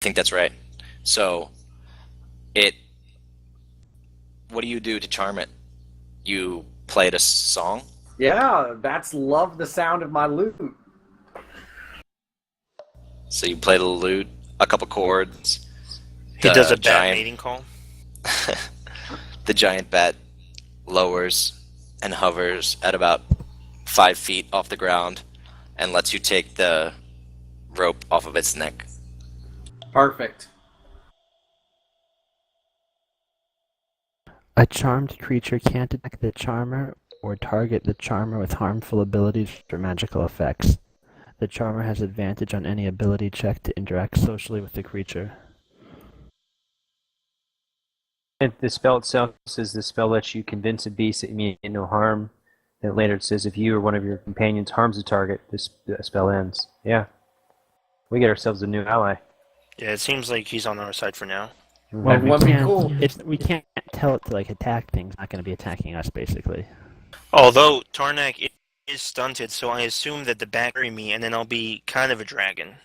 think that's right. So it. What do you do to charm it? You play it a song. Yeah, bats love the sound of my lute. So you play the lute, a couple chords. He does a bat mating call. The giant bat lowers and hovers at about 5 feet off the ground and lets you take the rope off of its neck. Perfect. A charmed creature can't attack the charmer or target the charmer with harmful abilities or magical effects. The charmer has advantage on any ability check to interact socially with the creature. And the spell itself says the spell lets you convince a beast that you mean no harm. Then later it says if you or one of your companions harms a target, this spell ends. Yeah. We get ourselves a new ally. Yeah, it seems like he's on our side for now. Well, That'd be cool. we can't tell it to like attack things. It's not going to be attacking us, basically. Although Tarnak is stunted, so I assume that the bat carry me, and then I'll be kind of a dragon.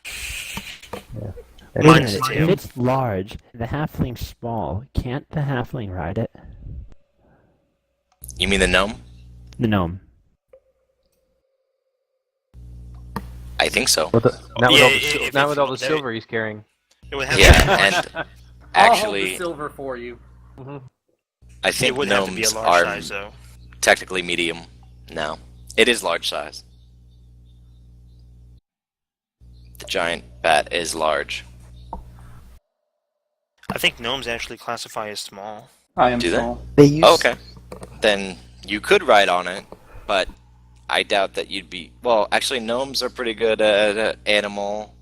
Yeah. Wait a Minus minute, the if tail. it's large, the halfling's small. Can't the halfling ride it? You mean the gnome? The gnome. I think so. Not if with all the there- silver he's carrying. It would have Yeah, and I'll hold the actually, silver for you. I it think would have to be a gnomes large are size, though. technically medium now. It is large size. The giant bat is large. I think gnomes actually classify as small. I am Do they? small. They use Oh, okay. Then you could ride on it, but I doubt that you'd be... Well, actually, gnomes are pretty good at animal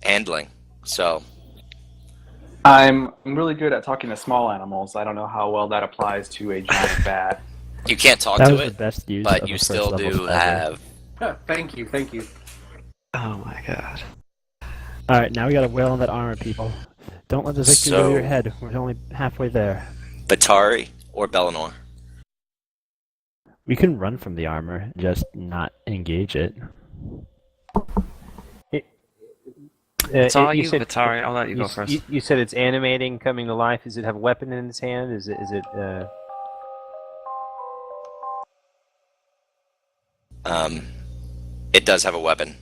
handling, so... I'm really good at talking to small animals. I don't know how well that applies to a giant bat. You can't talk That to was the it, best use but of you a still first level do spell. have... Thank you. Oh my god. Alright, now we gotta wail on that armor, people. Don't let the victory go to your So- head. We're only halfway there. Batari or Bellinor. We can run from the armor, just not engage it. It's all you, said, Batari. I'll let you go first. You said it's animating, coming to life. Does it have a weapon in its hand? Is it? It does have a weapon.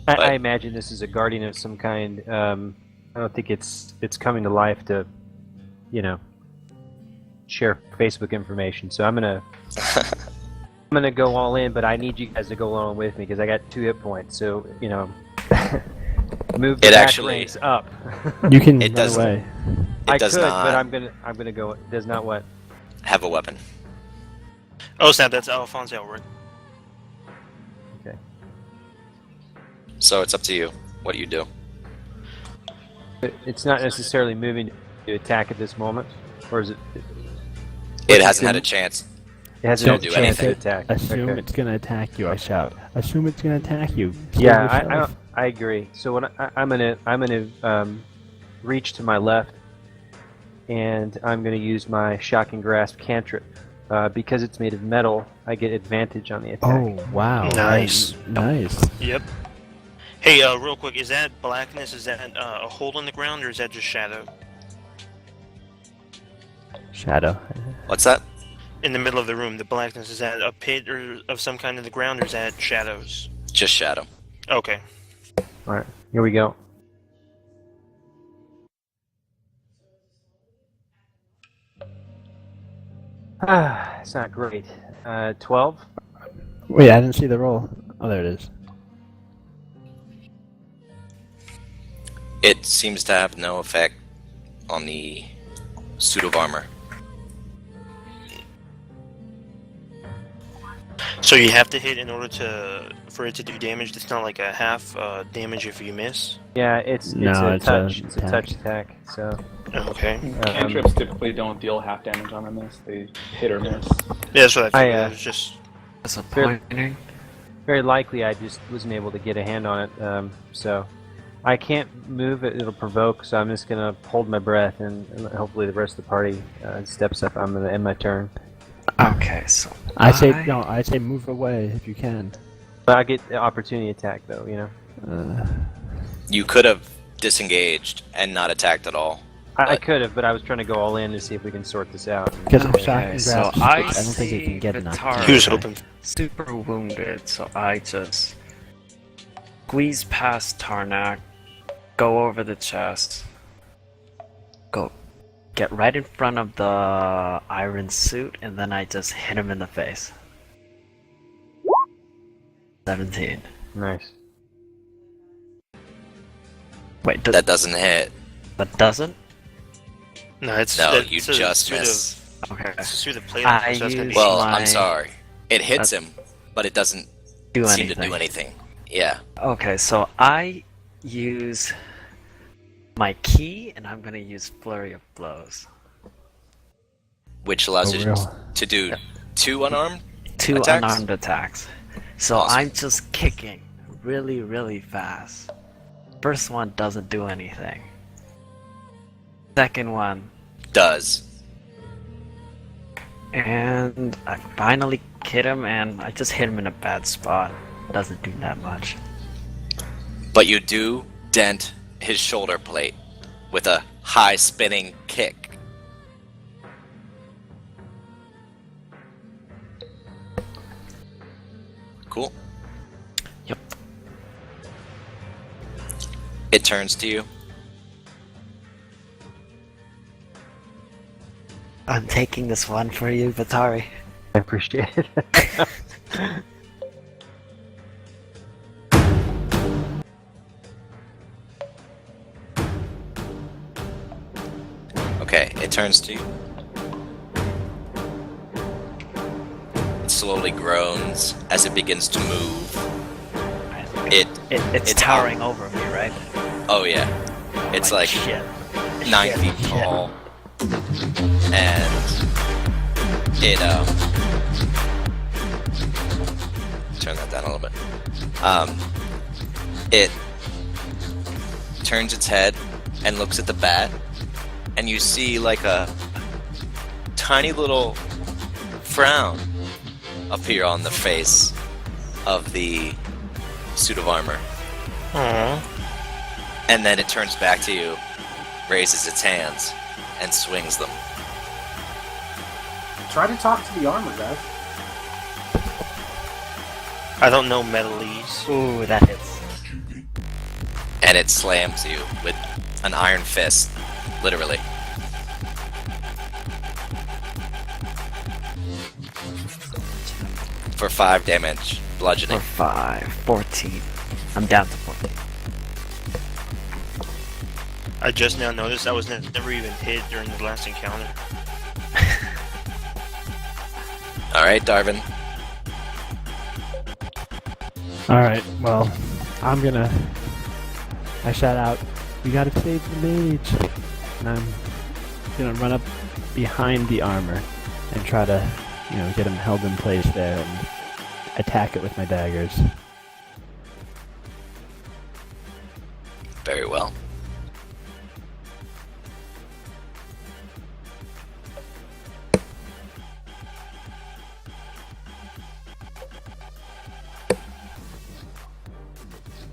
I imagine this is a guardian of some kind. I don't think it's coming to life to, share Facebook information. So I'm gonna go all in, but I need you guys to go along with me because I got 2 hit points. So move the It back actually- ranks up. You can It run does- away. I It does could, not but I'm gonna go. It does not what? have a weapon. Oh, snap, that's Alphonse Elric. Okay. So it's up to you what you do. It's not necessarily moving to attack at this moment, or is it? It hasn't had a chance. It hasn't Don't had a do chance to anything. attack. Assume Okay. it's gonna attack you, I shout. Assume it's gonna attack you. Save Yeah, yourself. I agree. So what I'm gonna reach to my left, and I'm gonna use my shocking grasp cantrip. Because it's made of metal, I get advantage on the attack. Oh, wow. Nice. Nice. Yep. Hey, real quick, is that blackness, is that a hole in the ground, or is that just shadow? Shadow. What's that? In the middle of the room, the blackness, is that a pit or of some kind in the ground, or is that shadows? Just shadow. Okay. Alright, here we go. It's not great. 12? Wait, I didn't see the roll. Oh, there it is. It seems to have no effect on the suit of armor. So you have to hit in order for it to do damage. It's not like a half damage if you miss. Yeah, it's No, a it's touch. a It's a touch attack. So Okay. Cantrips typically don't deal half damage on a miss. They hit or miss. Yeah, that's what I figured. I, It was just Disappointing. very likely I just wasn't able to get a hand on it. So I can't move it. It'll provoke. So I'm just gonna hold my breath, and hopefully the rest of the party steps up. I'm gonna end my turn. Okay, so I say move away if you can. But I get the opportunity attack though. You could have disengaged and not attacked at all. I could have, but I was trying to go all in to see if we can sort this out. Because if Okay, shocking so grasp, I I don't think it can see get enough. Vitara. He was hoping. super wounded, so I just squeeze past Tarnak, go over the chest, go get right in front of the iron suit, and then I just hit him in the face. 17. Nice. Wait, That doesn't hit. that doesn't? No, it's No, it's you a- just through miss. Okay. It's through the plate. I so that's gonna be use- Well, my- I'm sorry. It hits him, but it doesn't Do seem anything. to do anything. Yeah. Okay, so I use my key, and I'm gonna use Flurry of Blows. Which allows Oh, you real. to do 2 unarmed? 2 Attacks? unarmed attacks. So Awesome. I'm just kicking really, really fast. First one doesn't do anything. Second one, Does. and I finally hit him, and I just hit him in a bad spot. Doesn't do that much. But you do dent his shoulder plate with a high spinning kick. Cool. Yep. It turns to you. I'm taking this one for you, Batari. I appreciate it. Okay, it turns to you. It slowly groans as it begins to move. It's It's towering over me, right? Oh yeah. It's like shit. 9 Shit, feet shit. tall. And it turn that down a little bit. It turns its head and looks at the bat, and you see like a tiny little frown appear on the face of the suit of armor. Aww. And then it turns back to you, raises its hands, and swings them. Try to talk to the armor, guys. I don't know metalese. Ooh, that hits. And it slams you with an iron fist, literally. For 5 damage, For bludgeoning. 5, 14. I'm down to 14. I just now noticed I was never even hit during the last encounter. Alright, Darvin. Alright, well, I shout out, we gotta save the mage! And I'm gonna run up behind the armor and try to, get him held in place there and attack it with my daggers. Very well.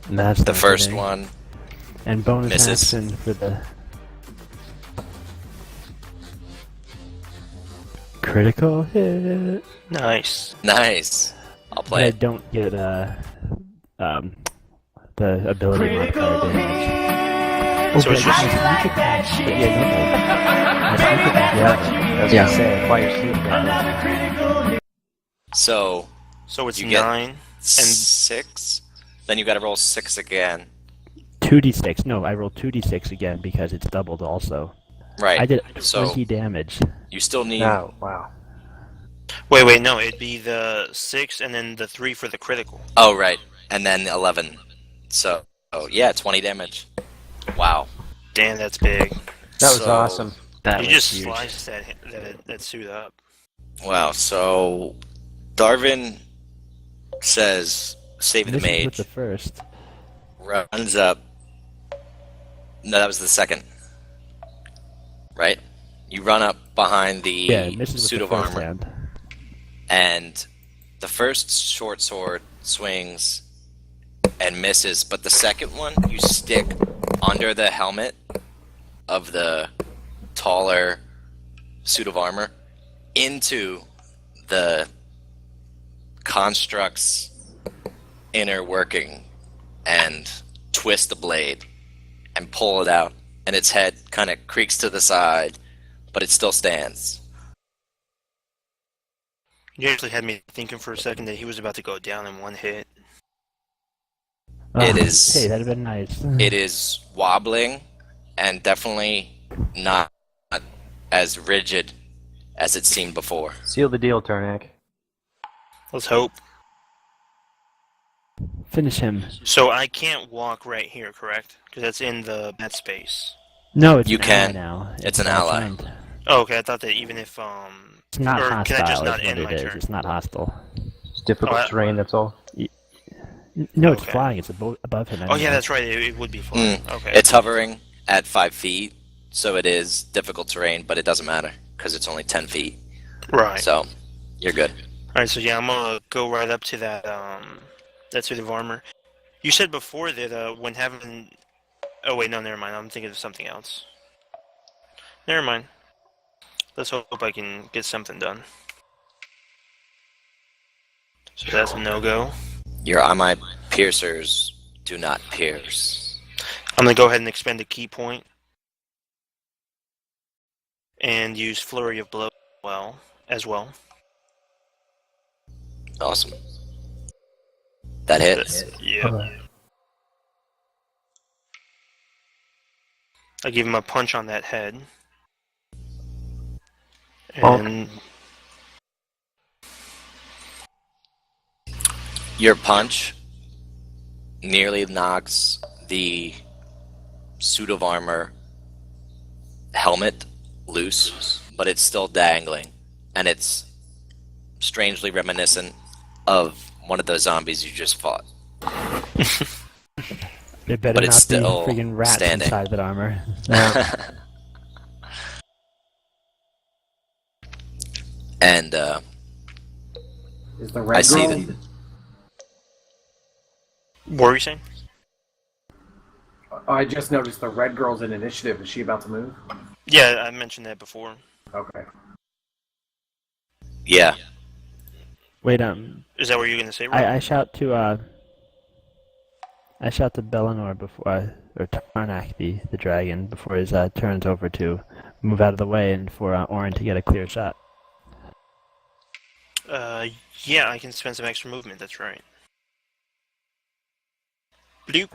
And that's The first thing. one And bonus misses. action for the critical hit. Nice. Nice. I'll But play I it. don't get the ability modifier damage. So it's just- my sneak attack. But yeah, no, my sneak attack. I was Yeah. gonna say, apply your sleep damage. So, So it's You get- 9. 6. Then you gotta roll 6 again. 2d6. No, I rolled 2d6 again because it's doubled also. Right. I did So- 20 damage. You still need... Oh, wow. Wait, no, it'd be the 6 and then the 3 for the critical. Oh, right. And then 11. So, yeah, 20 damage. Wow. Damn, that's big. That was So- awesome. That You was just huge. sliced that suit up. Wow, so Darvin says, save the This is with mage, the first. runs up. No, that was the second. Right? You run up behind the Yeah, it misses with suit the of first armor, hand. and the first short sword swings and misses, but the second one, you stick under the helmet of the taller suit of armor into the construct's inner working and twist the blade and pull it out, and its head kind of creaks to the side, but it still stands. You actually had me thinking for a second that he was about to go down in one hit. It is- Hey, that'd have been nice. It is wobbling and definitely not as rigid as it seemed before. Seal the deal, Tarnak. Let's hope. Finish him. So I can't walk right here, correct? Because that's in the bat space. No, it's You an can. ally now. It's an our ally. friend. Oh, okay. I thought that even if It's not or hostile. can I just not is what end my it is. turn? It's not hostile. It's difficult Oh, I- terrain, that's all. No, it's Okay. flying. It's above him. Oh yeah, that's right. It would be flying. Okay. It's hovering at 5 feet, so it is difficult terrain, but it doesn't matter because it's only 10 feet. right. So you're good. All right. So yeah, I'm gonna go right up to that that suit of armor. You said before that when having. Oh wait, no, never mind. I'm thinking of something else. Never mind. Let's hope I can get something done. So that's a no-go. Your eye piercers do not pierce. I'm gonna go ahead and expend a key point and use flurry of blow as well. Awesome. That hits. Yeah. I give him a punch on that head. And Your punch nearly knocks the suit of armor helmet loose, but it's still dangling, and it's strangely reminiscent of one of those zombies you just fought. There better But it's not still be friggin' rats standing. inside that armor. And Is the red I see girl? that. what were you saying? I just noticed the red girl's in initiative. Is she about to move? Yeah, I mentioned that before. Okay. Yeah, Wait, Is that what you're gonna say? Rob? I shout to Bellinor before, or Tarnak, the dragon, before his turns over to move out of the way and for Orin to get a clear shot. Yeah, I can spend some extra movement. That's right. Bloop.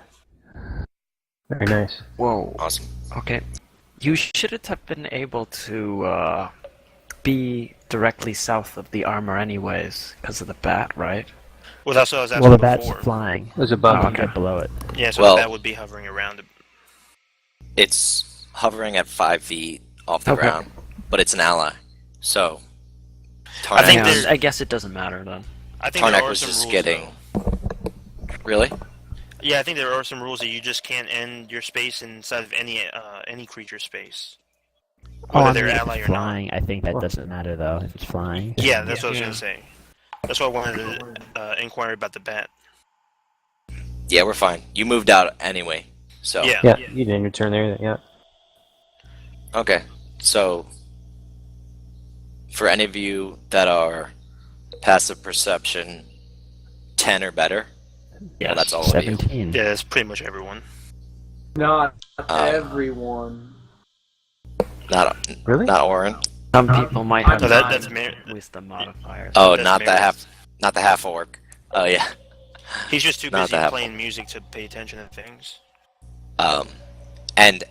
Very nice. Whoa. awesome. Okay. You should have been able to be directly south of the armor anyways, because of the bat, right? Well, that's what I was asking Well, the bat's before. flying. It was above. Oh, okay. Right below it. Yeah, so Well- that would be hovering around. It's hovering at 5 feet off the Okay. ground, but it's an ally. So I think Tarnak, there's- I guess it doesn't matter then. I think there Tarnak are was some just rules, getting. though. Really? Yeah, I think there are some rules that you just can't end your space inside of any creature space. Oh, Whether I they're mean, if ally it's or not. flying, I think that doesn't matter though. If it's flying. Yeah, that's what I was Yeah. gonna say. That's why I wanted to inquire about the bat. Yeah, we're fine. You moved out anyway. So Yeah. Yeah, you did your turn there. Yeah. Okay. So for any of you that are passive perception 10 or better, Yeah, well, that's all of you. 17. Yeah, that's pretty much everyone. Not everyone. Not Really? not Orin. Some people might have No, that's wisdom modifiers. Oh, That's not the Mary's. not the half orc. Oh yeah. He's just too Not busy that. playing music to pay attention to things. And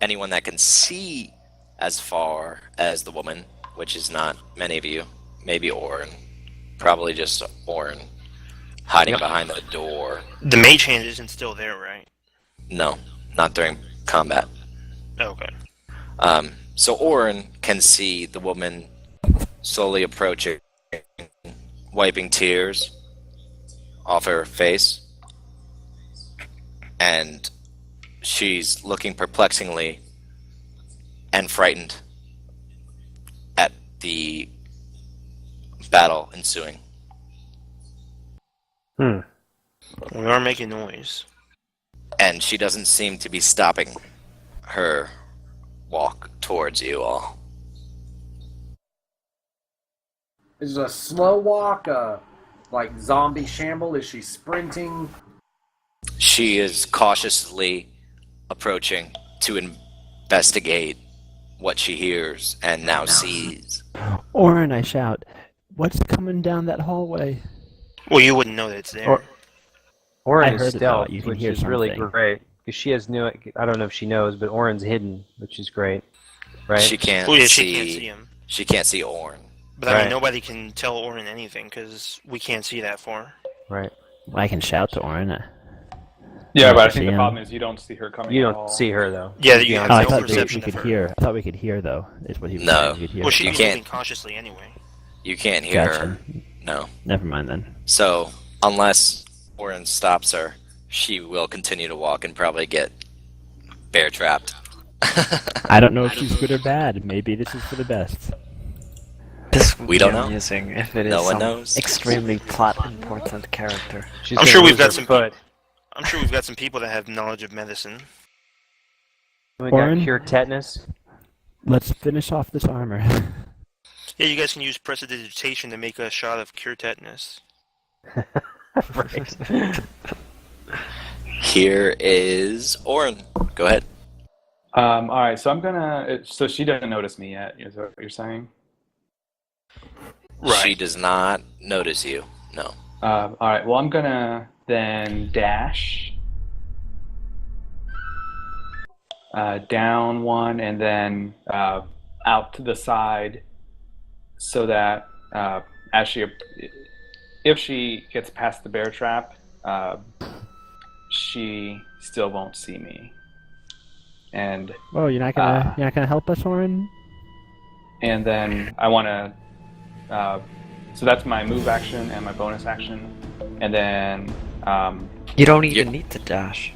anyone that can see as far as the woman, which is not many of you, maybe Orin, probably just Orin, hiding Yep. behind the door. The mage hand isn't still there, right? No, not during combat. Okay. So Orin can see the woman slowly approaching, wiping tears off her face, and she's looking perplexingly and frightened at the battle ensuing. Hmm. We are making noise. and she doesn't seem to be stopping her walk towards you all. Is it a slow walk, like zombie shamble? Is she sprinting? She is cautiously approaching to investigate what she hears and now sees. Orin, I shout, what's coming down that hallway? Well, you wouldn't know that it's there. Or- Orin I is heard it, stealth, though. You can which hear is really something. great. Because she has no, I don't know if she knows, but Orin's hidden, which is great. Right? She can't Oh yeah, see. she can't see him. She can't see Orin. But I mean, Right. nobody can tell Orin anything because we can't see that far. Right. I can shout to Orin. Yeah, but I see think the him. problem is you don't see her coming. You at all. don't see her, though. Yeah, She's you behind have Oh, I no thought something. perception we could of her. hear. I thought we could hear, though, is what he was No. saying. We could hear. Well, she's You moving can't- cautiously anyway. You can't hear Gotcha. her. No. Never mind then. So, unless Orin stops her, she will continue to walk and probably get bear trapped. I don't know if she's good or bad. Maybe this is for the best. This would We be don't know. amusing if it is No one some knows. extremely plot important character. She's I'm gonna sure we've lose got her some foot. I'm sure we've got some people that have knowledge of medicine. We Orin? got cure tetanus. Let's finish off this armor. Yeah, you guys can use prestidigitation to make a shot of cure tetanus. Right. Here is Orin. Go ahead. All right, so I'm gonna. So she doesn't notice me yet. Is that what you're saying? She does not notice you. No. All right. Well, I'm gonna then dash down one and then out to the side, so that if she gets past the bear trap, she still won't see me. And Oh, you're not gonna help us, Orin? and then I want to. So that's my move action and my bonus action, and then You don't even need to dash.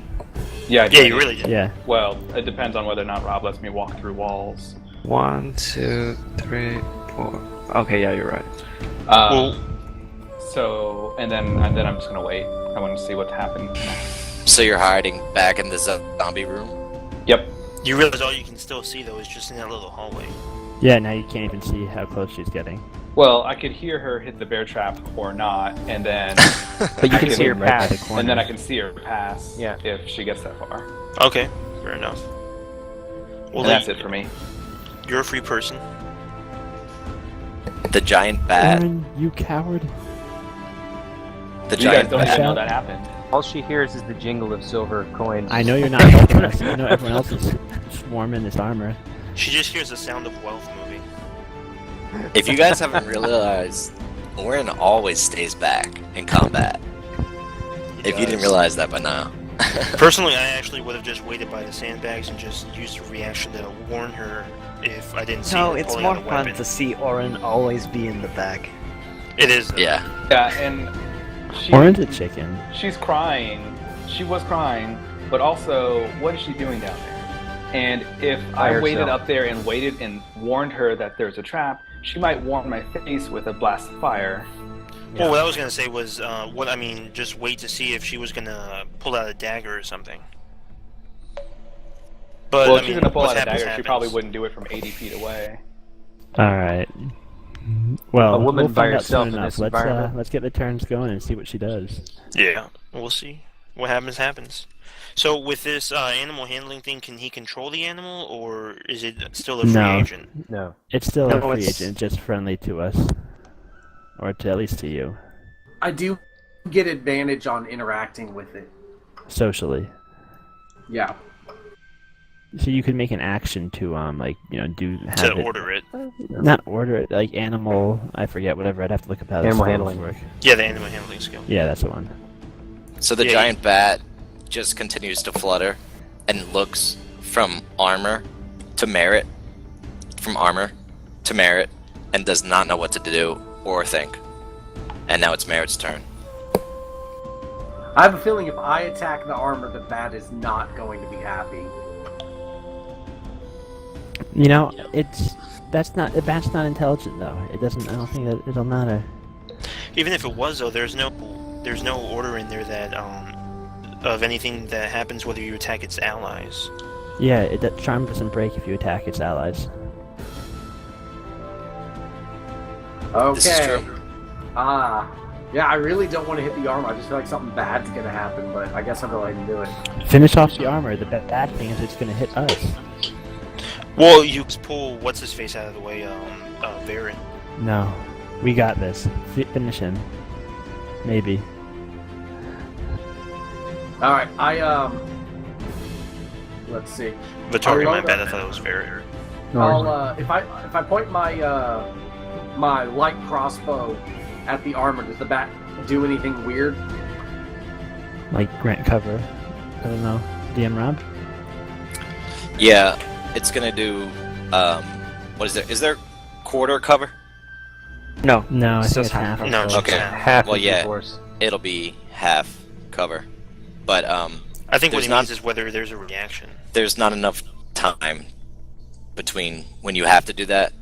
yeah, I Yeah, do. you really did. Yeah. Well, it depends on whether or not Rob lets me walk through walls. 1, 2, 3, 4. Okay, yeah, you're right. Well, So and then I'm just gonna wait. I want to see what happens. So you're hiding back in the zombie room? Yep. you realize all you can still see though is just in that little hallway. Yeah, now you can't even see how close she's getting. Well, I could hear her hit the bear trap or not, and then But you I can see her right by the pass. corner. and then I can see her pass. Yeah. If she gets that far. Okay, fair enough. Well, And that's it for me. You're a free person. The giant bat. Orin, you coward. The You guys giant don't even bat. know that happened. All she hears is the jingle of silver coins. I know you're not helping us. I know everyone else is swarming this armor. She just hears the sound of wealth moving. If you guys haven't realized, Orin always stays back in combat. If you didn't realize that by now. Personally, I actually would have just waited by the sandbags and just used a reaction to warn her if I didn't see No, her it's pulling more out a fun weapon. to see Orin always be in the back. It is. Though. Yeah. Yeah, and she, Orin's a chicken. she's crying. She was crying, but also, what is she doing down there? And if By I waited herself. up there and waited and warned her that there's a trap, she might warm my face with a blast of fire. Well, what I was gonna say was, just wait to see if she was gonna pull out a dagger or something. But Well, I if she's mean, gonna pull what out a happens, dagger, she happens. probably wouldn't do it from 80 feet away. All right. Well, A woman we'll by find out herself soon in enough. this Let's environment. let's get the turns going and see what she does. Yeah, we'll see. What happens, happens. So with this animal handling thing, can he control the animal, or is it still a free No. agent? No. It's still No, a free it's- agent, just friendly to us, or to at least to you, I do get advantage on interacting with it. socially. Yeah. So you could make an action to do have To it, order it. not order it, like animal. I forget whatever. I'd have to look up how Animal the handling. work. Yeah, the animal handling skill. Yeah, that's the one. So the Yeah, giant bat just continues to flutter and looks from armor to Merritt, from armor to Merritt, and does not know what to do or think. And now it's Merritt's turn. I have a feeling if I attack the armor, the bat is not going to be happy. You know, that's not the bat's not intelligent though. It doesn't. I don't think that it'll matter. Even if it was, though, there's no order in there that of anything that happens whether you attack its allies. Yeah, that charm doesn't break if you attack its allies. Okay. This is true. Yeah, I really don't want to hit the armor. I just feel like something bad's gonna happen, but I guess I'll go ahead and do it. Finish off the armor. The bad thing is it's gonna hit us. Well, you pull what's his face out of the way, Varyn. No, we got this. Finish him. Maybe. All right, let's see. Vittori, I'll my go bad. I to- thought it was Varyn. I'll if I point my my light crossbow at the armor, does the bat do anything weird? Like grant cover. I don't know. DM Rob? Yeah, it's gonna do. What is there? Is there quarter cover? No. No, I It's think just it's half. half. No, it's Okay. half. Half Well, of yeah. the force. It'll be half cover, but I think what There's he not- means is whether there's a reaction. there's not enough time between when you have to do that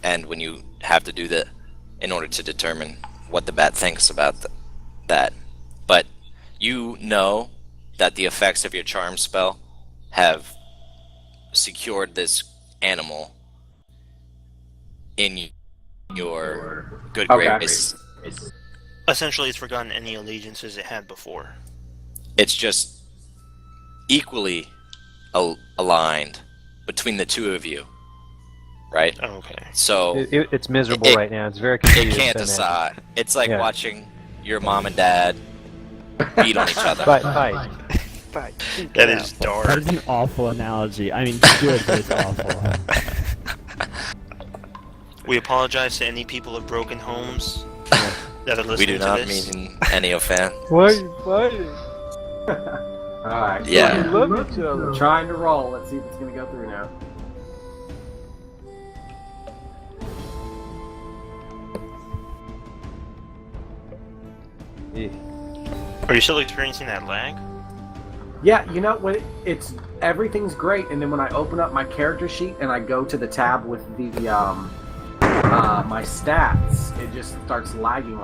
and when you have to do that in order to determine what the bat thinks about that. But you know that the effects of your charm spell have secured this animal in your good Okay. grace. Essentially, it's forgotten any allegiances it had before. It's just equally aligned between the two of you, right? Oh, okay. So It's miserable It- right now. It's very it confused. can't I imagine. decide. It's like Yeah. watching your mom and dad beat on each other. Fight. That is That dark. is an awful analogy. I mean, good, but it's awful. We apologize to any people of broken homes that are listening We do to not this. mean any offense. Why are you fighting? All right. Yeah. We love each other. I'm trying to roll. Let's see if it's gonna go through now. Are you still experiencing that lag? Yeah, you know when it's everything's great, and then when I open up my character sheet and I go to the tab with the my stats, it just starts lagging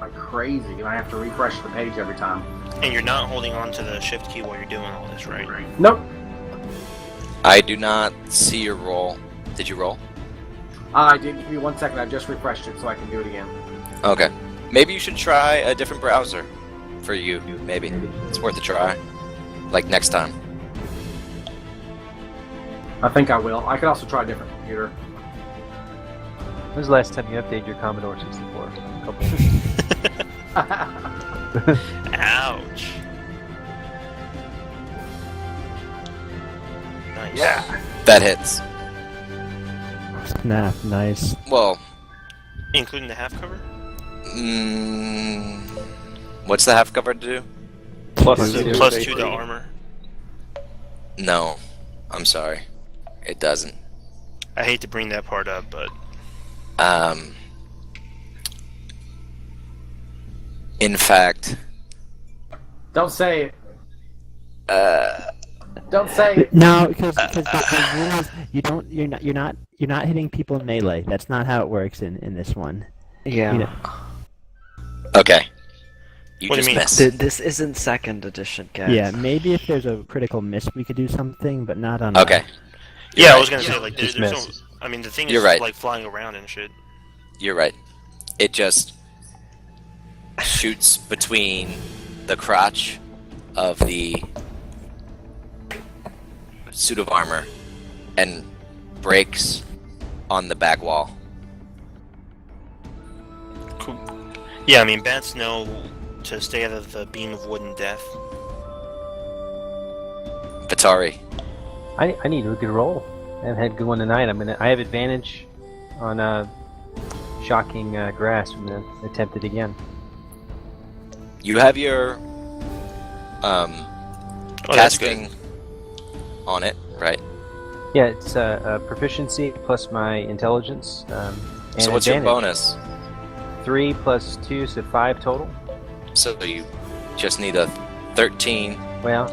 like crazy, and I have to refresh the page every time. And you're not holding on to the shift key while you're doing all this, right? Nope. I do not see your roll. Did you roll? I did. Give me 1 second. I just refreshed it so I can do it again. Okay. Maybe you should try a different browser for you. Maybe it's worth a try. Like next time. I think I will. I could also try a different computer. When was the last time you updated your Commodore 64? A couple Ouch. Nice. That hits. Snap, nice. Well, Including the half cover? what's the half cover to do? plus So two. plus 2 to armor. No, I'm sorry, it doesn't. I hate to bring that part up, but In fact, Don't say it. Don't say it. No, because you're not hitting people in melee. That's not how it works in this one. Yeah. You know, okay. You What do just you mean? missed. This isn't second edition, guys. yeah, maybe if there's a critical miss, we could do something, but not on. Okay, yeah, I right. was gonna say like there's no. Dismiss. I mean, the thing You're is right. like flying around and shit. you're right. It just shoots between the crotch of the suit of armor and breaks on the back wall. Cool. Yeah, I mean, bats know to stay out of the beam of wooden death. Vitari, I need a good roll. I haven't had a good one tonight. I have advantage on shocking grass. I'm gonna attempt it again. you have your Oh, that's good. casting on it, right? Yeah, it's a proficiency plus my intelligence. And So what's your advantage. bonus? 3 plus 2, so 5 total. So you just need a 13 Well,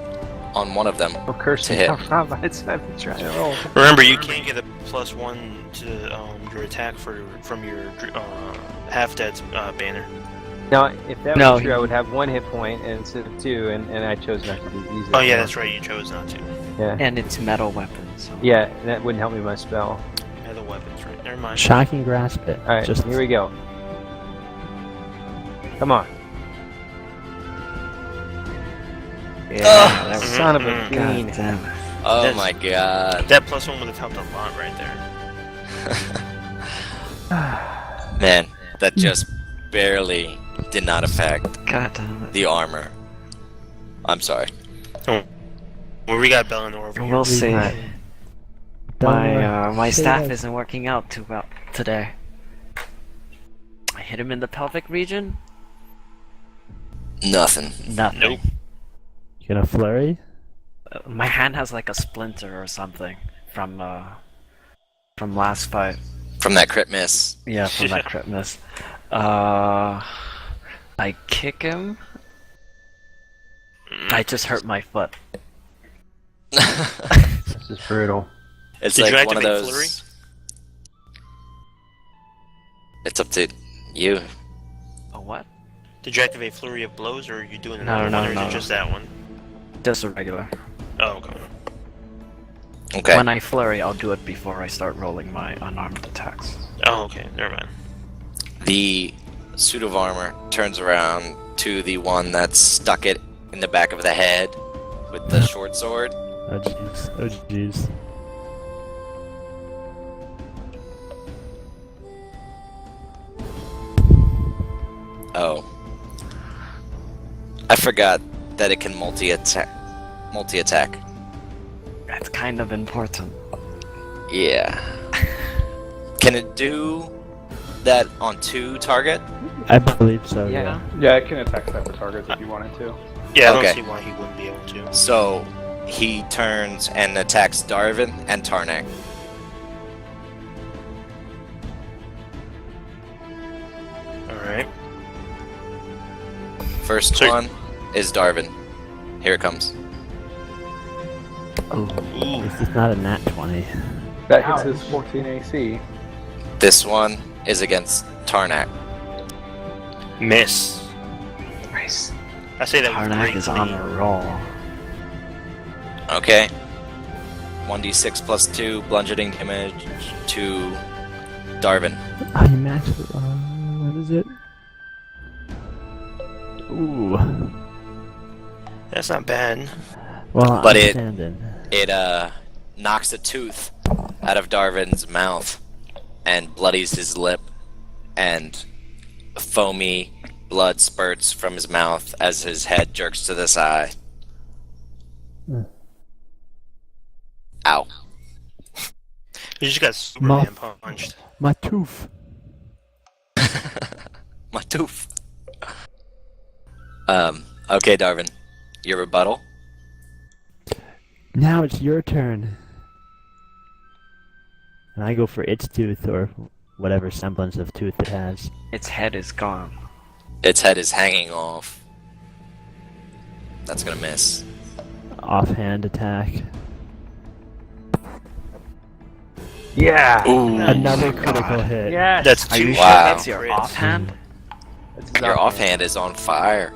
on one of them. no curse To hit. I've been trying to roll. Remember, you can't get a +1 to your attack from your half-dead's banner. Now, if that No, was true, I would have 1 hit point instead of 2, and I chose not to use it. Oh yeah, that's right. You chose not to. Yeah. And it's metal weapons. So. Yeah, that wouldn't help me with my spell. Other weapons, right? Never mind. Shocking grasp it. Alright, Just here we go. Come on. Yeah, Ugh. that was, Son of a Mhm. bean. God damn it. Oh That's- my god. That +1 would have helped a lot right there. Man, that just barely did not affect God damn it. the armor. I'm sorry. Well, we got Bellinor over here. We'll see. Alright. My Say staff that. isn't working out too well today. I hit him in the pelvic region. Nothing. Nothing. Nope. You gonna flurry? My hand has like a splinter or something from last fight. From that crit miss. Yeah, from that crit miss. I kick him. I just hurt my foot. This is brutal. It's Did you like one of activate those. Flurry? It's up to you. A what? Did you activate Flurry of Blows, or are you doing No, another no, one, or is no. it just that one? Just a regular. Oh, okay. Okay. When I flurry, I'll do it before I start rolling my unarmed attacks. Oh, okay. Never mind. The suit of armor turns around to the one that stuck it in the back of the head with the short sword. Oh jeez. Oh jeez. Oh. I forgot that it can multi-attack. Multi-attack. That's kind of important. Yeah. Can it do that on 2 target? I believe so. Yeah. Yeah, it can attack separate targets if you wanted to. Yeah, I don't Okay. see why he wouldn't be able to. So he turns and attacks Darvin and Tarnak. Alright. First So- one is Darvin. Here it comes. Ooh. Ooh. This is not a nat 20. That hits Ouch. his 14 AC. This one is against Tarnak. Miss. Nice. I say that with Karnak great is on glee. a roll. Okay. 1d6 plus 2 bludgeoning damage to Darvin. Oh, you matched it. What is it? Ooh. That's not bad. Well, But I'm it- standing. It knocks a tooth out of Darvin's mouth and bloodies his lip, and foamy blood spurts from his mouth as his head jerks to the side. Hmm. Ow. You just got Superman Muff. punched. My tooth. My tooth. Okay, Darvin. Your rebuttal? Now it's your turn. And I go for its tooth, or whatever semblance of tooth it has. Its head is gone. Its head is hanging off. That's gonna miss. Offhand attack. Yeah! Ooh. Another critical hit. Yes! That's Are 2 you Wow. sure that's your crits. offhand? That's his Your offhand is on fire.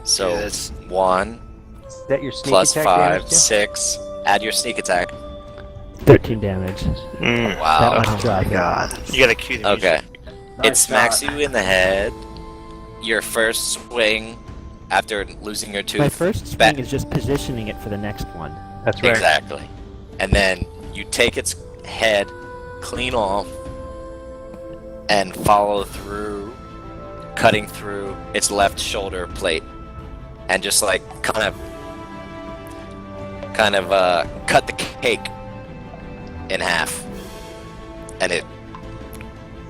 So Yeah, that's- 1 Is that your sneak plus attack 5, damage, too? 6. Add your sneak attack. 13 damage. Mm. Wow. That much drop. You gotta cue the music. Okay. It Nice smacks shot. you in the head. Your first swing after losing your tooth. My first swing Back- is just positioning it for the next one. That's right. Exactly. And then you take its head clean off and follow through, cutting through its left shoulder plate, and just like kind of cut the cake in half, and it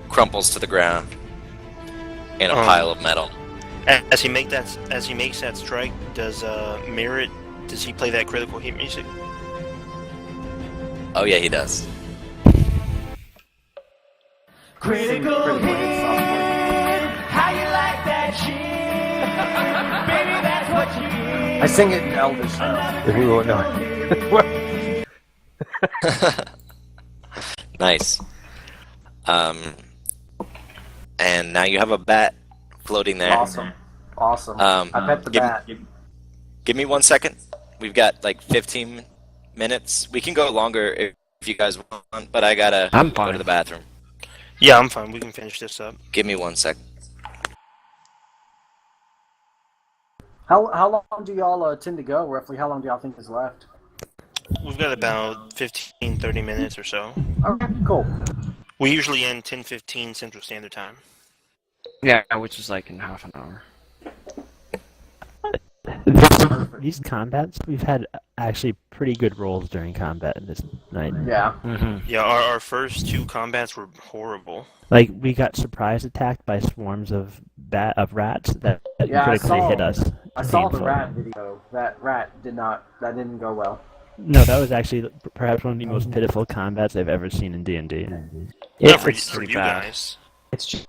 crumples to the ground in a pile of metal. As he makes that strike, does Merritt, does he play that critical hit music? Oh yeah, he does. Critical hit. How you like that shit? Baby, that's what you get. I sing it in Elvish though. We won't know. Nice. And now you have a bat floating there. Awesome. Um, I bet the give- bat. Give me 1 second. We've got like 15 minutes. We can go longer if you guys want, but I gotta I'm go fine. to the bathroom. Yeah, I'm fine. We can finish this up. Give me 1 sec. How long do y'all tend to go? Roughly, how long do y'all think is left? We've got about 15, 30 minutes or so. Okay, cool. We usually end 10:15 Central Standard Time. Yeah, which is like in half an hour. These combats, we've had actually pretty good rolls during combat this night. Yeah. Mm-hmm. Yeah, our first 2 combats were horrible. Like we got surprise attacked by swarms of rats that Yeah, I critically saw- hit us. I saw the painfully. rat video. That rat didn't go well. No, that was actually perhaps one of the most pitiful combats I've ever seen in D&D. Not for, it's for pretty you bad. guys. It's just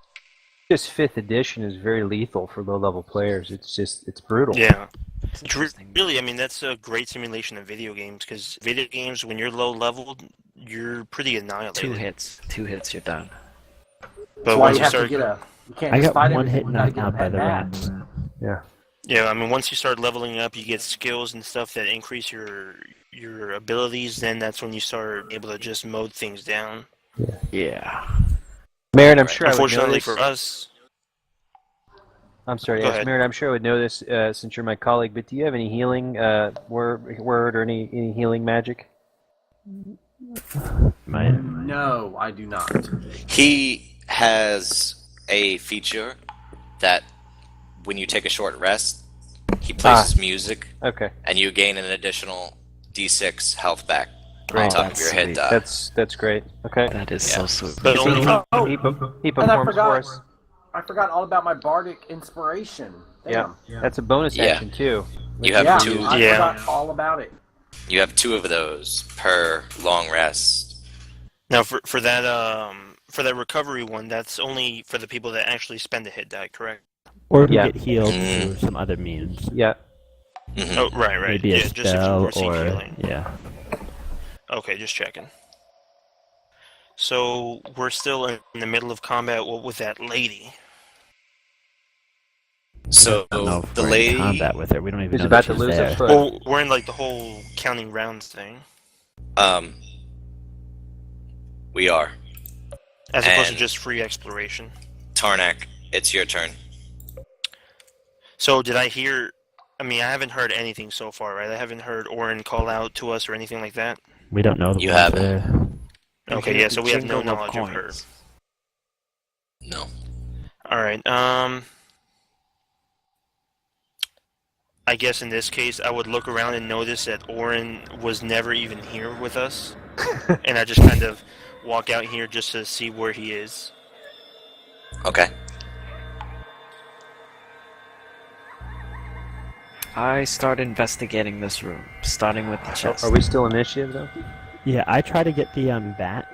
5th edition is very lethal for low-level players. It's brutal. Yeah. It's It's interesting. really, I mean, that's a great simulation of video games, because video games, when you're low level, you're pretty annihilated. 2 hits, you're done. But That's why once you you have start, to get a. You can't I just got fight one everything, hit you gotta knocked get a out by pet the bat. rats. Yeah. yeah, I mean, once you start leveling up, you get skills and stuff that increase your abilities. Then that's when you start able to just mode things down. Yeah. Marin, I'm sure I would know Unfortunately this. for us, I'm sorry, Go yes, ahead. Marin, I'm sure I would know this since you're my colleague, but do you have any healing word or any healing magic? No, I do not. He has a feature that when you take a short rest, he plays music, Okay, and you gain an additional D6 health back on Great. top of That's your hit sweet. die. that's great. Okay. That is Yeah. so sweet. but So only he, for, Oh, he and I performs for forgot. us. I forgot all about my bardic inspiration. Damn. Yeah, that's a bonus Yeah. action too. You have Yeah, two. I Yeah. forgot all about it. You have 2 of those per long rest. now for that recovery one, that's only for the people that actually spend a hit die, correct? Or who Yeah. get healed Mm. through some other means. Yeah. Mhm. Oh, right. Maybe Yeah, a just if you spell receive or healing. yeah. Okay, just checking. So we're still in the middle of combat with that lady. So I don't know if the we're in lady, combat with her. We don't even Who's know about that to she's lose there. a foot? Well, we're in like the whole counting rounds thing, we are as opposed to And- just free exploration. Tarnak. It's your turn. So did I hear? I mean, I haven't heard anything so far, right? I haven't heard Orin call out to us or anything like that. We don't know. You ones haven't. there. Okay, yeah. So we have no Jingle of knowledge of her. coins. No. All right. I guess in this case, I would look around and notice that Orin was never even here with us, and I just kind of walk out here just to see where he is. Okay. I start investigating this room, starting with the chest. Are we still initiative though? Yeah, I try to get the bat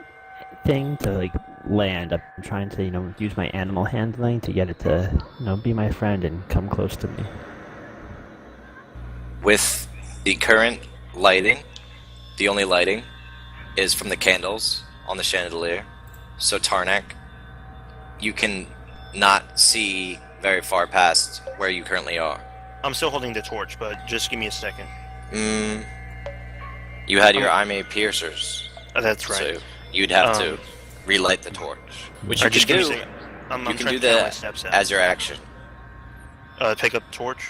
thing to like land. I'm trying to use my animal handling to get it to be my friend and come close to me. With the current lighting, the only lighting is from the candles on the chandelier. So Tarnak, you can not see very far past where you currently are. I'm still holding the torch, but just give me a second. You had your IMA piercers, That's right. so you'd have to Um, relight the torch, which you Alright, just can give me a do. second. I'm You can trying do to count my that steps out. as your action. Pick up the torch.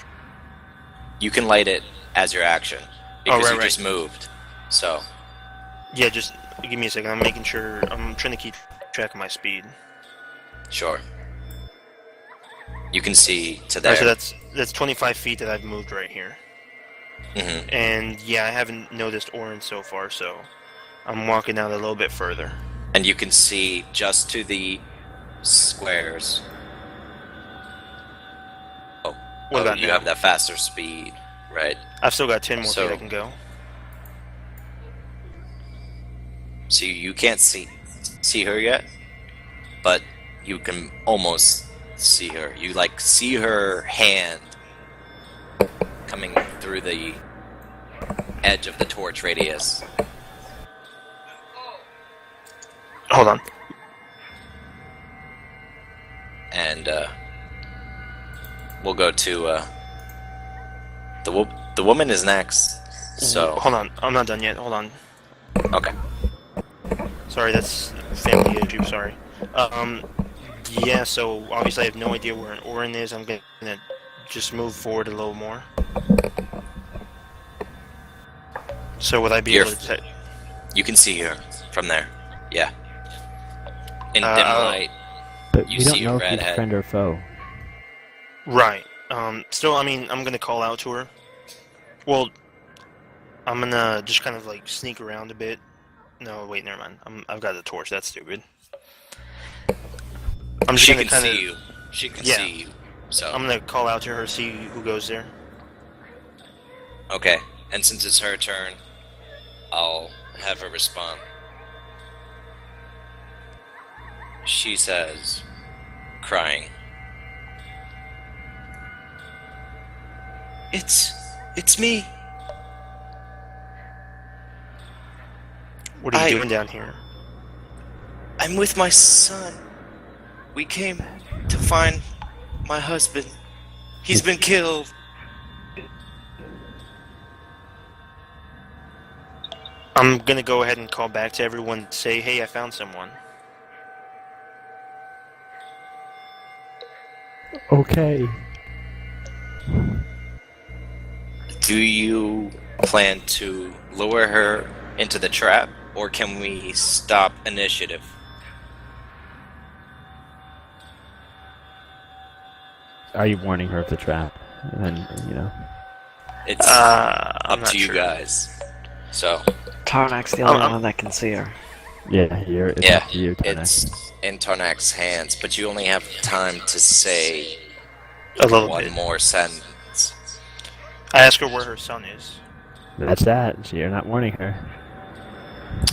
You can light it as your action because right, you right. just moved. So Yeah, just give me a second. I'm making sure. I'm trying to keep track of my speed. sure. You can see to Alright, there. so that's 25 feet that I've moved right here. Mhm. And yeah, I haven't noticed Orin so far, so I'm walking out a little bit further. And you can see just to the squares. What about you now? have that faster speed, right? I've still got 10 more So- feet I can go. So you can't see her yet, but you can almost see her. You see her hand coming through the edge of the torch radius. Hold on. And we'll go to the woman is next. So Hold on, I'm not done yet. Hold on. okay. Sorry, that's family issue. Sorry. Yeah. So obviously, I have no idea where an Orin is. I'm gonna just move forward a little more. So would I be You're- able to? You can see her from there. Yeah. In dim Uh, light. But You we don't see know her if he's redhead. friend or foe. Right. Still, I mean, I'm gonna call out to her. Well, I'm gonna just kind of like sneak around a bit. No, wait, never mind. I've got the torch. That's stupid. I'm just She gonna can kind see of. you. She can Yeah. see you. So I'm gonna call out to her, see who goes there. okay. And since it's her turn, I'll have her respond. She says, crying, It's me. What are you I- doing down here? I'm with my son. We came to find my husband. He's been killed. I'm gonna go ahead and call back to everyone. Say, hey, I found someone. Okay. Do you plan to lure her into the trap, or can we stop initiative? Are you warning her of the trap? And then, you know. It's I'm up not to you sure. guys. So, Tarnak's the only I'm- one that can see her. Yeah, it's yeah, up to you, Tarnak. it's in Tarnak's hands, but you only have time to say A little one bit. more sentence. I ask her where her son is. That's that. So you're not warning her.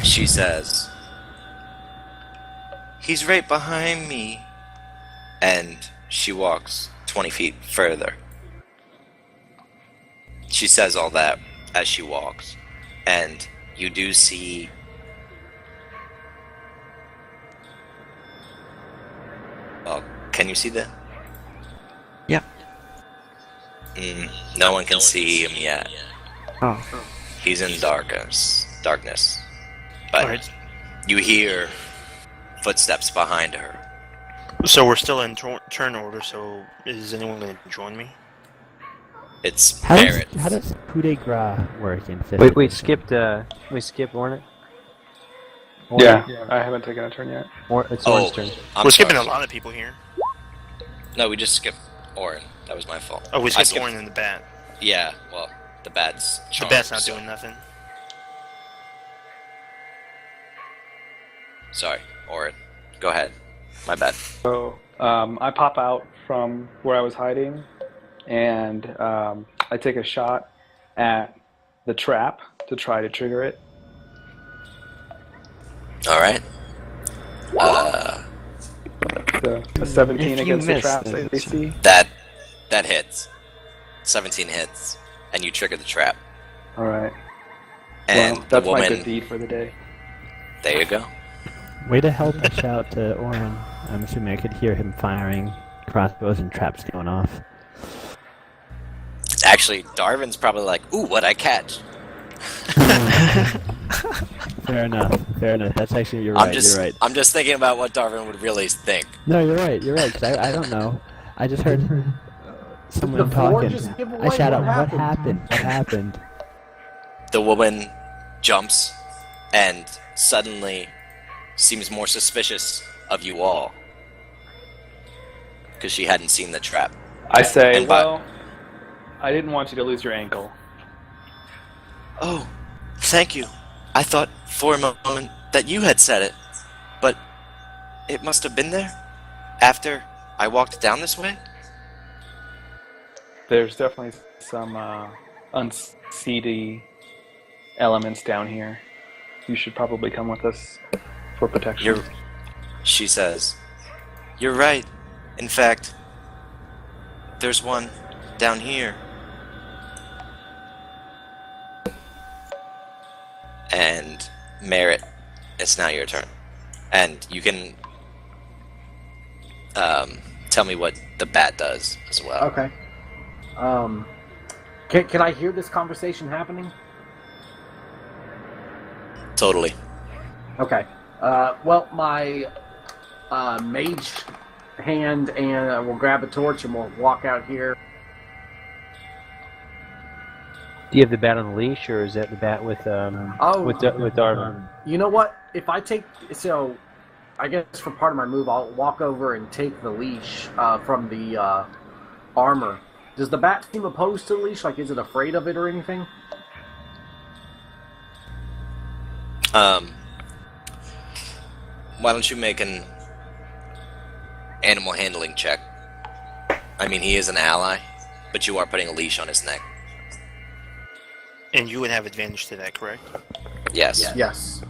She says, "He's right behind me," and she walks 20 feet further. She says all that as she walks, and you do see well, can you see that? Yep. No one can see him yet. Oh. He's in darkness. But Alright. you hear footsteps behind her. So we're still in turn order. So is anyone gonna join me? It's How does, Barrett. how does coup de grace work in 50? Wait, we skipped Ornit? Yeah, I haven't taken a turn yet. It's Oh, Orin's turn. I'm We're sorry. skipping a lot of people here. No, we just skipped Orin. That was my fault. Oh, we I skipped Orin and the bat. Yeah, well, the bat's The charmed, bat's not so- doing nothing. Sorry, Orin. Go ahead. My bad. So I pop out from where I was hiding, and I take a shot at the trap to try to trigger it. All right. So a 17 If you against the miss, trap then AC. That hits. 17 hits, and you trigger the trap. All right. And Well, that's the my woman. good deed for the day. There you go. Way to help us out to Orin. I'm assuming I could hear him firing crossbows and traps going off. Actually, Darvin's probably like, "Ooh, what I catch?" Fair enough. That's actually, you're I'm right. just, You're right. I'm just thinking about what Darvin would really think. No, you're right. 'Cause I don't know. I just heard someone The floor talking. just give I away shout out, what "What happened? What happened?" The woman jumps and suddenly seems more suspicious of you all because she hadn't seen the trap. I say, And by- well, I didn't want you to lose your ankle. Oh, thank you. I thought for a moment that you had said it, but it must have been there after I walked down this way. There's definitely some unseedy elements down here. You should probably come with us for protection. She says, "You're right. In fact, there's one down here." And Merritt, it's now your turn. And you can tell me what the bat does as well. Okay. Can I hear this conversation happening? Totally. Okay. Well, my mage hand and we'll grab a torch and we'll walk out here. Do you have the bat on the leash, or is that the bat with with Darwin? You know what? If I take I guess for part of my move, I'll walk over and take the leash from the armor. Does the bat seem opposed to the leash? Like, is it afraid of it or anything? Why don't you make an animal handling check? I mean, he is an ally, but you are putting a leash on his neck. And you would have advantage to that, correct? Yes. Yes.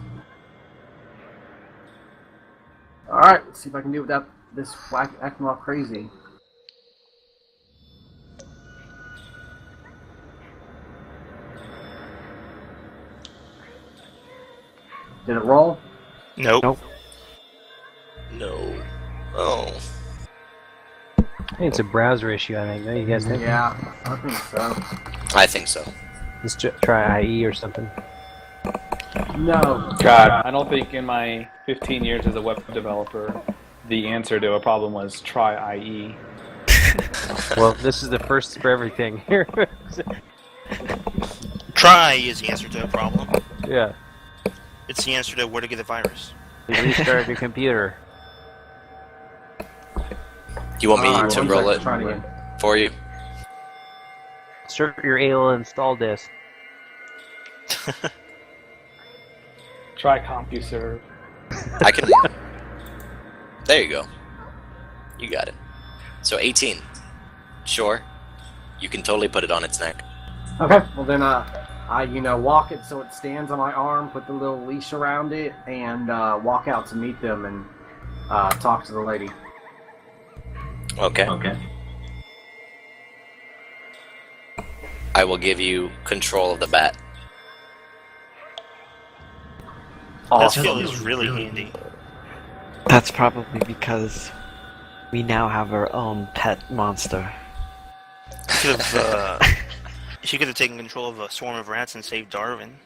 Alright, let's see if I can do it without this whack acting all crazy. Did it roll? Nope. No. Oh. I think it's a browser issue. I think. Don't you guys think? Yeah, I think so. I think so. Let's try IE or something. No. God, I don't think in my 15 years as a web developer, the answer to a problem was try IE. Well, this is the first for everything here. Try is the answer to a problem. Yeah. It's the answer to where to get the virus. You restart your computer. You want me Alright, to one roll second, it try again. for you? Insert your AOL install disk. Try CompuServe. I can. There you go. You got it. So 18. Sure. You can totally put it on its neck. Okay, well then I walk it so it stands on my arm, put the little leash around it, and walk out to meet them and talk to the lady. Okay. I will give you control of the bat. That skill is really handy. That's probably because we now have our own pet monster. She could have taken control of a swarm of rats and saved Darwin.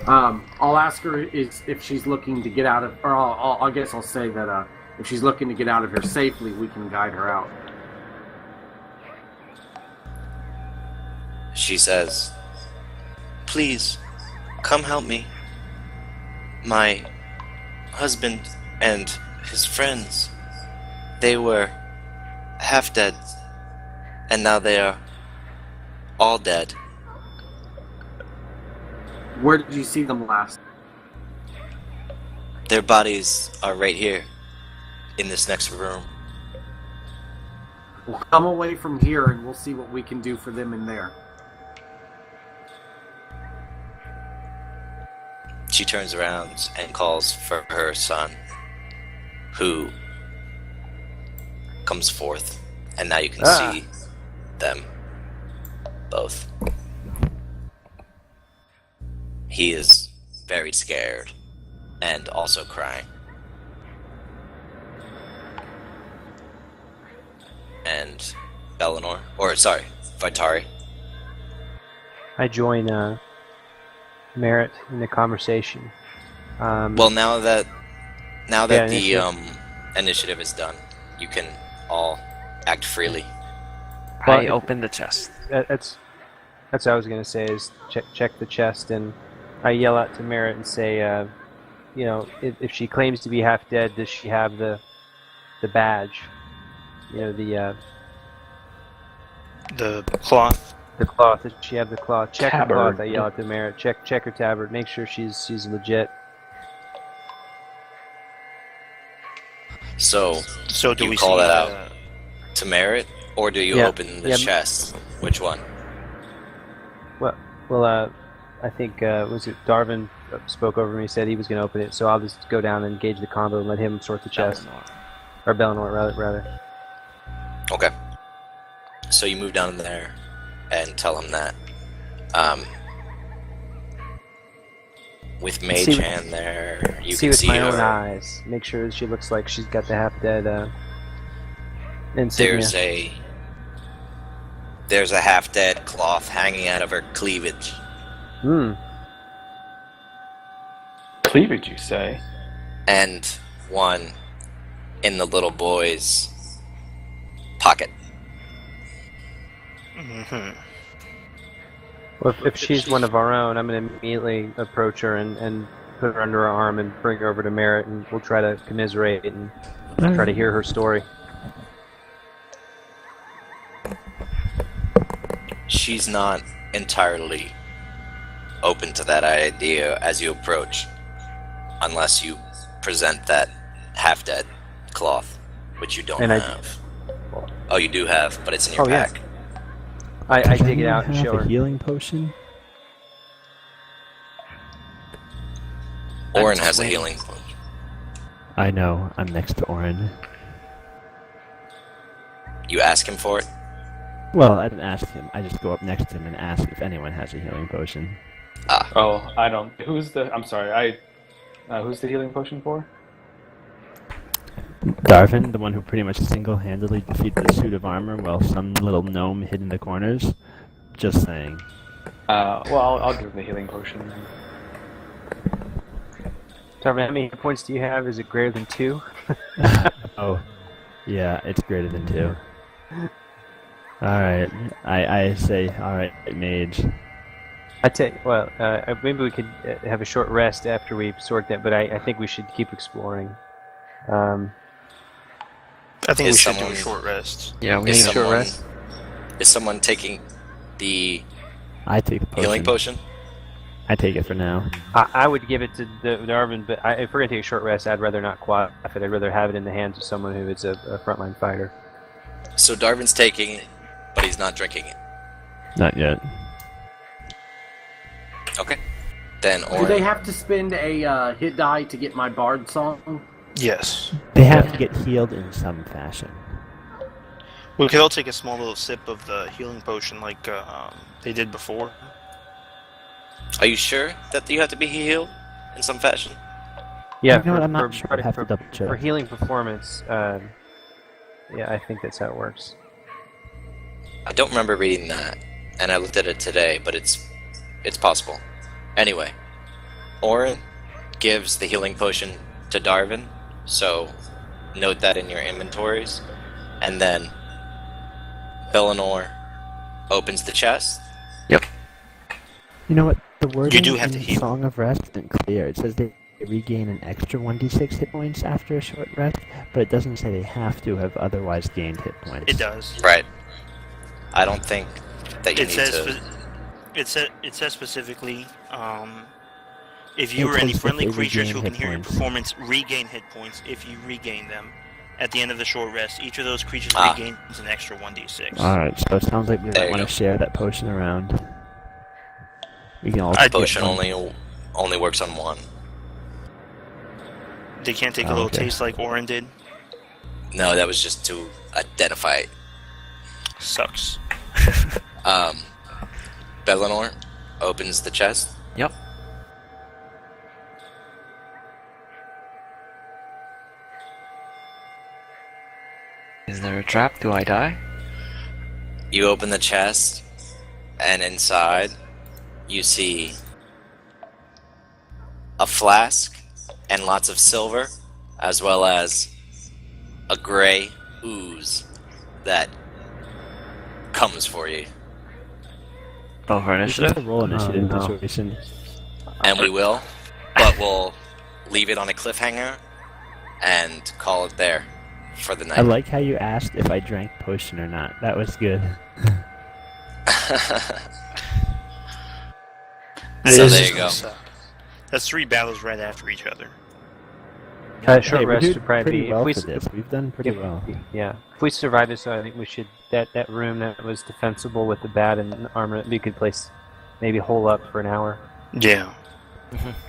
I'll ask her if she's looking to get out of, or I guess I'll say that if she's looking to get out of here safely, we can guide her out. She says, "Please, come help me. My husband and his friends, they were half dead, and now they are all dead." Where did you see them last? Their bodies are right here, in this next room. We'll come away from here and we'll see what we can do for them in there. She turns around and calls for her son, who comes forth, and now you can see them both. He is very scared and also crying. And Vitari. I join Merritt in the conversation. Well, now that Yeah, the initiative is done, you can all act freely. Well, I open the chest. That's what I was gonna say. Is check the chest, and I yell out to Merritt and say, if she claims to be half dead, does she have the badge? The cloth. the cloth. Does she have the cloth? Check her Tabard. cloth. I yell out to Merritt. Check her tabard. Make sure she's legit. So Do you we call see that out to Merritt, or do you Yeah. open the Yeah. chest? Which one? Well, I think was it Darwin spoke over me, said he was going to open it, so I'll just go down and engage the combo and let him sort the chest, or Bellinor rather. Okay. So you move down there and tell him that. with Mage See- Hand there, you see can with see my her. own eyes. Make sure she looks like she's got the half-dead insignia. There's a half-dead cloth hanging out of her cleavage. Hmm. Cleavage, you say? And one in the little boy's pocket. Mm-hmm. Well, if she's one of our own, I'm going to immediately approach her and put her under her arm and bring her over to Merritt, and we'll try to commiserate and try to hear her story. She's not entirely open to that idea as you approach, unless you present that half-dead cloth, which you don't And have. Oh, you do have, but it's in your Oh, yeah. pack. I Does dig it anyone out and have show a her. healing potion? Orin I'm has a just healing waiting. potion. I know. I'm next to Orin. You ask him for it? Well, I didn't ask him. I just go up next to him and ask if anyone has a healing potion. Oh, I don't. I'm sorry. Who's the healing potion for? Darvin, the one who pretty much single-handedly defeated the suit of armor while some little gnome hid in the corners. Just saying. Well, I'll give him the healing potion. Tarvin, how many hit points do you have? Is it greater than 2? Oh, yeah, it's greater than 2. Alright, I say, alright, mage. Maybe we could have a short rest after we sort that, but I think we should keep exploring. I think we Is should do someone- a short rest. Yeah, we Is need short someone, rest? is someone taking the I take the potion. healing potion? I take it for now. I would give it to Darvin, but if we're going to take a short rest, I'd rather not quaff it. I'd rather have it in the hands of someone who is a frontline fighter. So Darvin's taking it, but he's not drinking it. Not yet. Okay. Then Do they Orin. have to spend a hit die to get my bard song? Yes. They have to get healed in some fashion. We could all take a small little sip of the healing potion like they did before. Are you sure that you have to be healed in some fashion? Yeah, You know what, I'm not sure. I'd have to double check. for healing performance, yeah, I think that's how it works. I don't remember reading that, and I looked at it today, but it's possible. Anyway, Orin gives the healing potion to Darvin, so note that in your inventories. And then Bellinor opens the chest. You know what? The wording do have to in heal. Song of Rest isn't clear. It says they regain an extra 1d6 hit points after a short rest, but it doesn't say they have to have otherwise gained hit points. It does. Right. I don't think that you It need says to. it says specifically if It you or any says that friendly they creatures regain who can hit hear your points. performance regain hit points if you regain them at the end of the short rest. Each of those creatures Ah. regains an extra 1d6. Alright, so it sounds like we There don't you want go. to share that potion around. We can all I- get Potion one. only works on one. They can't take a Oh, little okay. taste like Orin did. No, that was just to identify it. Sucks. Bellinor opens the chest. Yep. Is there a trap? Do I die? You open the chest, and inside you see a flask and lots of silver, as well as a gray ooze that comes for you. Roll for We should initiative. roll initiative no. situation. And we will, but we'll leave it on a cliffhanger and call it there for the I night. like how you asked if I drank potion or not. That was good. So there you go. That's 3 battles right after each other. Short Hey, we're rest doing would probably pretty be well if we for this. We've done pretty well. Yeah, if we survive this, I think we should that room that was defensible with the bat and armor. We could place maybe hole up for an hour. Yeah.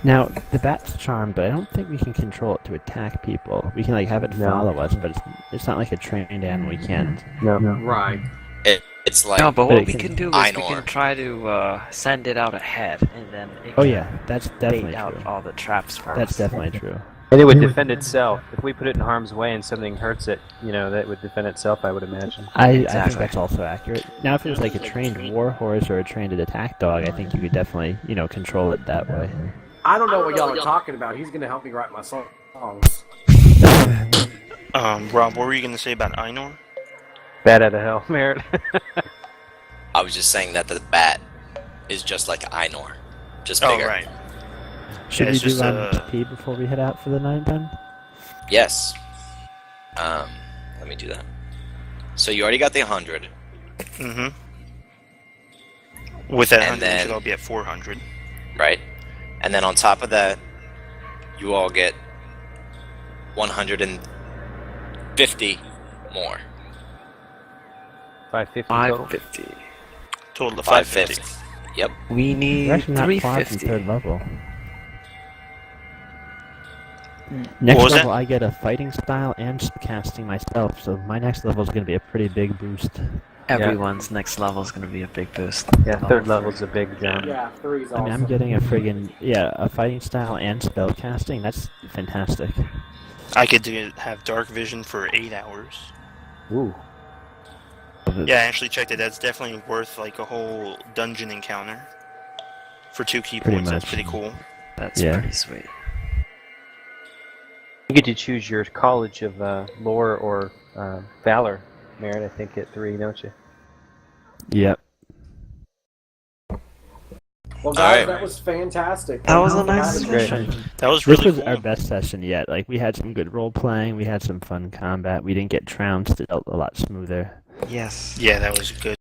Now, the bat's charmed, but I don't think we can control it to attack people. We can like have it No. follow us, but it's not like a trained animal. We can't. No. Right. It's like No, but But what it we can- can do is we Einor. can try to send it out ahead, and then it Oh can yeah, that's bait definitely out true. all the traps for That's us. definitely true. And it would defend itself. If we put it in harm's way and something hurts it, that would defend itself, I would imagine. I think Exactly. that's also accurate. Now, if it was like a trained war horse or a trained attack dog, I think you could definitely, control it that way. I don't know what y'all are talking about. He's gonna help me write my songs. Rob, what were you gonna say about Einor? Bad out of hell, Merritt. I was just saying that the bat is just like Einor, just Oh, bigger. right. Should it's we do just, XP before we head out for the night then? Yes. Let me do that. So you already got the 100, Mm-hmm. With that And 100, we then- should all be at 400. right? And then on top of that, you all get 150 more. 550 total. 550. Total of 550. 550. Yep. We need We're actually not far from 350. third level. What Next was level, that? I get a fighting style and casting myself, so my next level is going to be a pretty big boost. Everyone's next level is going to be a big boost. Yeah, third level's a big jump. Yeah, three's I mean, I'm awesome. getting a a fighting style and spell casting. That's fantastic. I could have dark vision for 8 hours. Ooh. Yeah, I actually checked it. That's definitely worth like a whole dungeon encounter for 2 key Pretty points. That's much. pretty cool. That's Yeah. pretty sweet. You get to choose your college of lore or valor, Merritt, I think, at 3, don't you? Yep. Well, guys, Alright. that was fantastic. That was a Thank you for nice having me. Great. That was This really was cool. our best session yet. Like, we had some good role playing, we had some fun combat, we didn't get trounced, it felt a lot smoother. Yes. Yeah, that was good.